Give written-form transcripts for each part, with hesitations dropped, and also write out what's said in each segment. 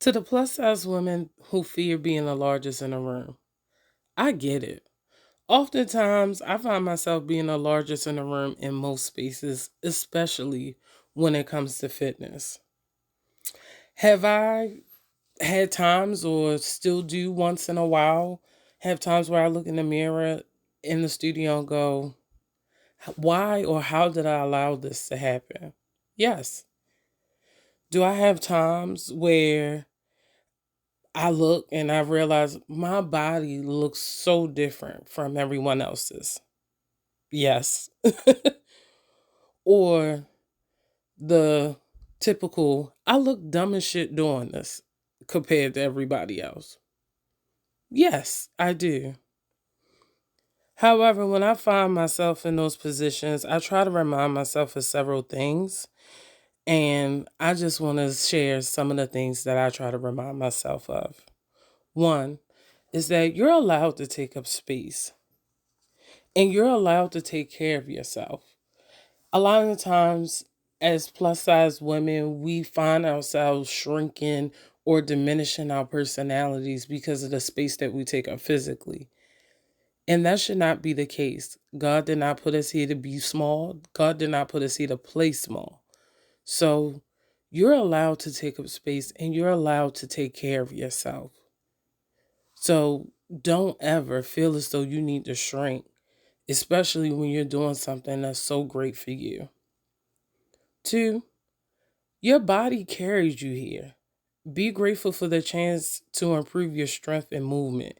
To the plus size women who fear being the largest in the room, I get it. Oftentimes, I find myself being the largest in the room in most spaces, especially when it comes to fitness. Have I had times, or still do once in a while, have times where I look in the mirror in the studio and go, why or how did I allow this to happen? Yes. Do I have times where I look and I realize my body looks so different from everyone else's? Yes. Or the typical, I look dumb as shit doing this compared to everybody else. Yes, I do. However, when I find myself in those positions, I try to remind myself of several things. And I just want to share some of the things that I try to remind myself of. One is that you're allowed to take up space and you're allowed to take care of yourself. A lot of the times, as plus size women, we find ourselves shrinking or diminishing our personalities because of the space that we take up physically. And that should not be the case. God did not put us here to be small. God did not put us here to play small. So you're allowed to take up space and you're allowed to take care of yourself. So don't ever feel as though you need to shrink, especially when you're doing something that's so great for you. Two, your body carries you here. Be grateful for the chance to improve your strength and movement.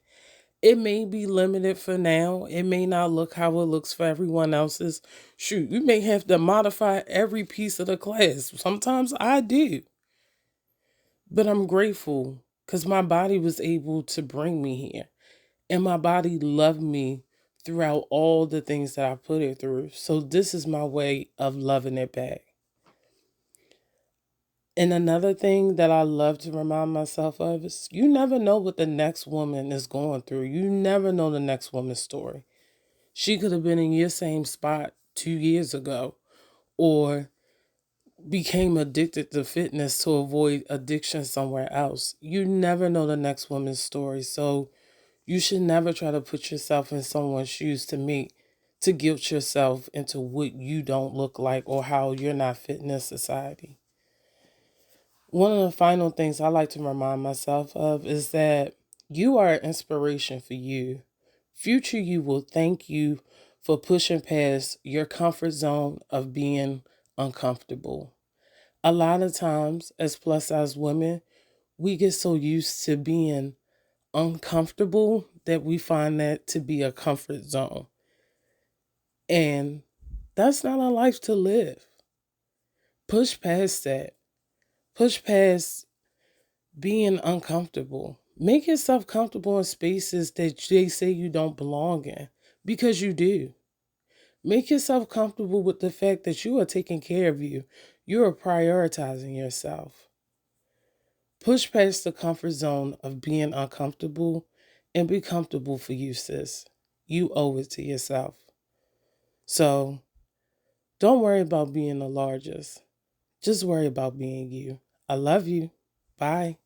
It may be limited for now. It may not look how it looks for everyone else's. Shoot, you may have to modify every piece of the class. Sometimes I do. But I'm grateful because my body was able to bring me here. And my body loved me throughout all the things that I put it through. So this is my way of loving it back. And another thing that I love to remind myself of is you never know what the next woman is going through. You never know the next woman's story. She could have been in your same spot 2 years ago or became addicted to fitness to avoid addiction somewhere else. You never know the next woman's story. So you should never try to put yourself in someone's shoes to guilt yourself into what you don't look like or how you're not fit in this society. One of the final things I like to remind myself of is that you are an inspiration for you. Future you will thank you for pushing past your comfort zone of being uncomfortable. A lot of times, as plus size women, we get so used to being uncomfortable that we find that to be a comfort zone. And that's not a life to live. Push past that. Push past being uncomfortable. Make yourself comfortable in spaces that they say you don't belong in because you do. Make yourself comfortable with the fact that you are taking care of you. You are prioritizing yourself. Push past the comfort zone of being uncomfortable and be comfortable for you, sis. You owe it to yourself. So don't worry about being the largest. Just worry about being you. I love you. Bye.